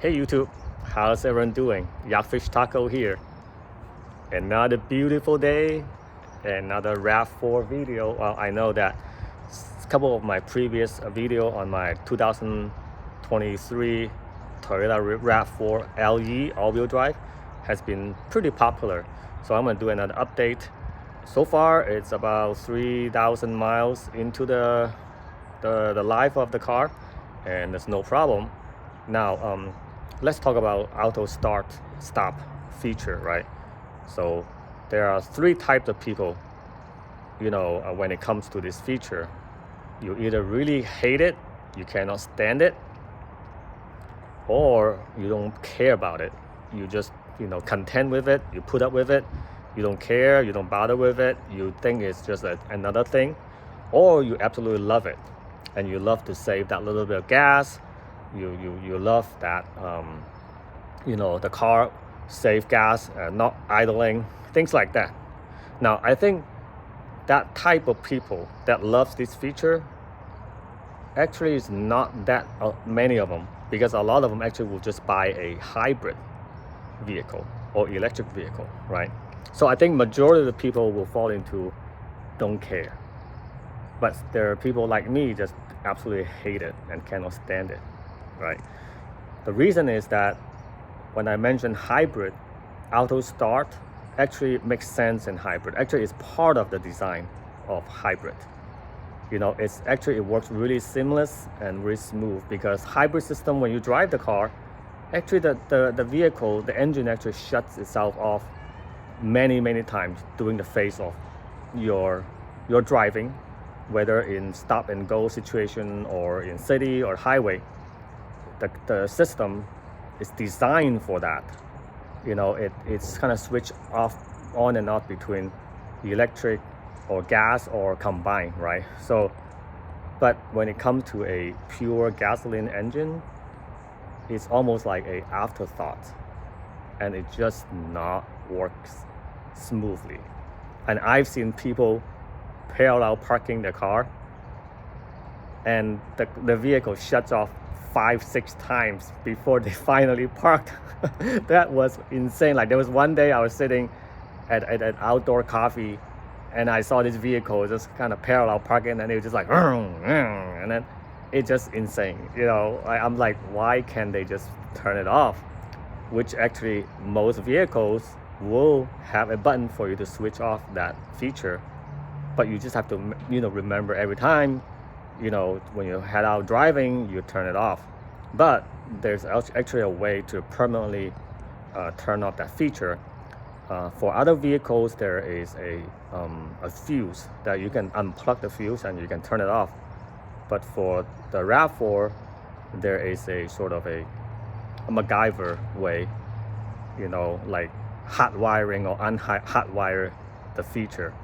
Hey YouTube, how's everyone doing? Yakfish Taco here. Another beautiful day, another RAV4 video. Well, I know that a couple of my previous video on my 2023 Toyota RAV4 LE all-wheel drive has been pretty popular. So I'm gonna do another update. So far, it's about 3,000 miles into the life of the car, and there's no problem. Now, let's talk about auto start stop feature, right? So there are three types of people, when it comes to this feature. You either really hate it, you cannot stand it, or you don't care about it. You just, content with it, you put up with it, you don't care, you don't bother with it, you think it's just another thing, or you absolutely love it, and you love to save that little bit of gas. You love that, the car save gas, not idling, things like that. Now, I think that type of people that loves this feature actually is not that many of them, because a lot of them actually will just buy a hybrid vehicle or electric vehicle, right? So I think majority of the people will fall into don't care. But there are people like me just absolutely hate it and cannot stand it, right? The reason is that when I mentioned hybrid, auto start actually makes sense in hybrid. Actually, it's part of the design of hybrid. It works really seamless and really smooth, because hybrid system, when you drive the car, actually the vehicle, the engine actually shuts itself off many times during the phase of your driving, whether in stop and go situation or in city or highway. The system is designed for that. It's kind of switch off, on and off between electric or gas or combined, right? So, but when it comes to a pure gasoline engine, it's almost like a afterthought, and it just not works smoothly. And I've seen people parallel parking their car, and the vehicle shuts off 5-6 times before they finally parked. That was insane. Like, there was one day I was sitting at an outdoor coffee, and I saw this vehicle just kind of parallel parking, and it was just like, and then it's just insane. I'm like, why can't they just turn it off? Which actually most vehicles will have a button for you to switch off that feature, but you just have to remember every time when you head out driving, you turn it off. But there's actually a way to permanently turn off that feature. For other vehicles, there is a fuse that you can unplug the fuse and you can turn it off. But for the RAV4, there is a sort of a MacGyver way, like hot wiring or unhot wire the feature,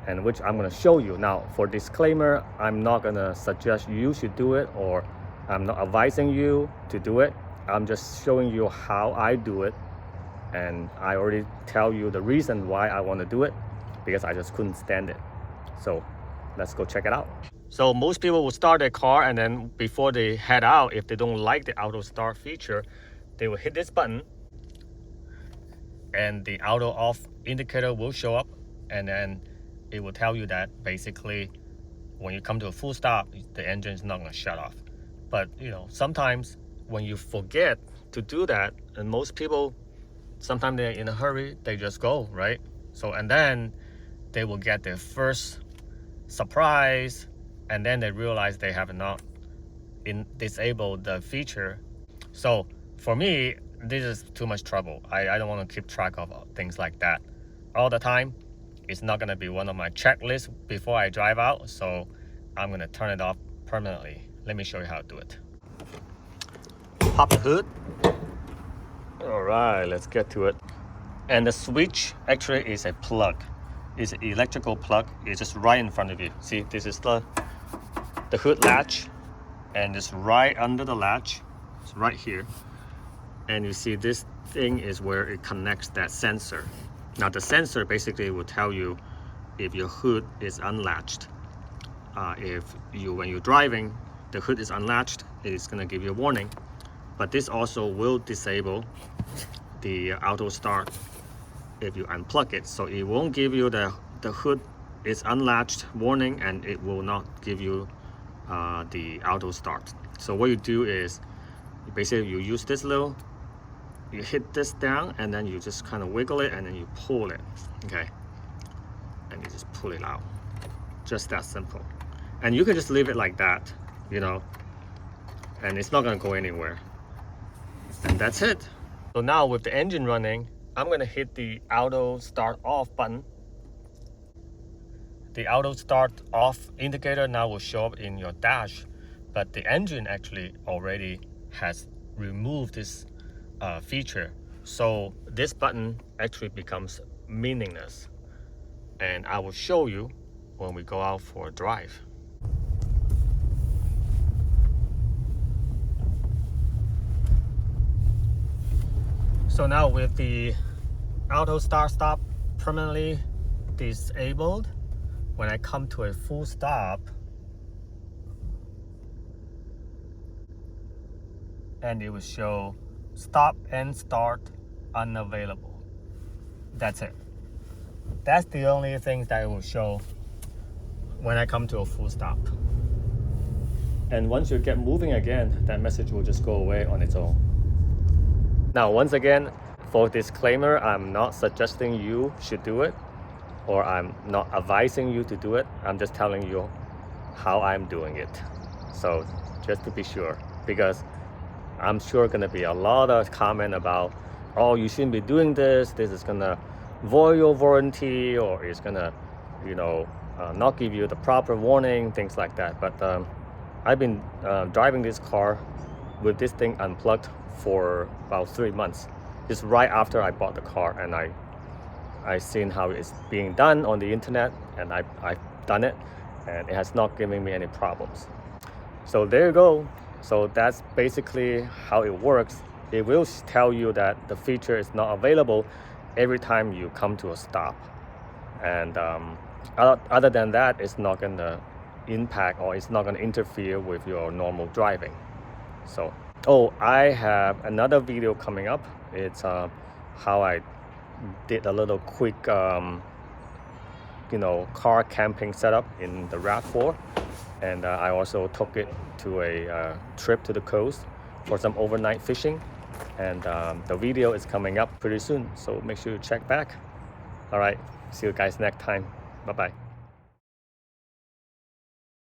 and which I'm going to show you. Now, for disclaimer, I'm not going to suggest you should do it, or I'm not advising you to do it. I'm just showing you how I do it, and I already tell you the reason why I want to do it, because I just couldn't stand it. So let's go check it out. So most people will start their car, and then before they head out, if they don't like the auto start feature, they will hit this button, and the auto off indicator will show up, and then it will tell you that basically when you come to a full stop, the engine is not going to shut off. But sometimes when you forget to do that, and most people, sometimes they're in a hurry, they just go, right? So, and then they will get their first surprise, and then they realize they have not disabled the feature. So for me, this is too much trouble. I don't want to keep track of things like that all the time. It's not going to be one of my checklists before I drive out, so I'm going to turn it off permanently. Let me show you how to do it. Pop the hood. All right, let's get to it. And the switch actually is a plug. It's an electrical plug. It's just right in front of you. See, this is the hood latch, and it's right under the latch. It's right here. And you see this thing is where it connects that sensor. Now the sensor basically will tell you if your hood is unlatched. When you're driving, the hood is unlatched, it's gonna give you a warning. but this also will disable the auto start if you unplug it. So it won't give you the hood is unlatched warning, and it will not give you the auto start. So what you do is basically you use this little, you hit this down, and then you just kind of wiggle it, and then you pull it, okay, and you just pull it out. Just that simple. And you can just leave it like that, you know, and it's not going to go anywhere. And that's it. So now with the engine running, I'm going to hit the auto start off button. The auto start off indicator now will show up in your dash, but the engine actually already has removed this feature. So this button actually becomes meaningless. And I will show you when we go out for a drive. So now with the auto start stop permanently disabled, when I come to a full stop, and it will show stop and start unavailable. That's it. That's the only thing that it will show when I come to a full stop. And once you get moving again, that message will just go away on its own. Now, once again, for disclaimer, I'm not suggesting you should do it, or I'm not advising you to do it. I'm just telling you how I'm doing it. So just to be sure, because I'm sure gonna be a lot of comment about, oh, you shouldn't be doing this. This is gonna void your warranty, or it's gonna, you know, not give you the proper warning, things like that. But I've been driving this car with this thing unplugged for about 3 months. It's right after I bought the car, and I seen how it's being done on the internet, and I've done it, and it has not given me any problems. So there you go. So that's basically how it works. It will tell you that the feature is not available every time you come to a stop, and other than that, it's not gonna impact, or it's not gonna interfere with your normal driving. So, oh, I have another video coming up. It's how I did a little quick you know, car camping setup in the RAV4, and I also took it to a trip to the coast for some overnight fishing, and the video is coming up pretty soon, so make sure you check back. All right, see you guys next time. Bye bye.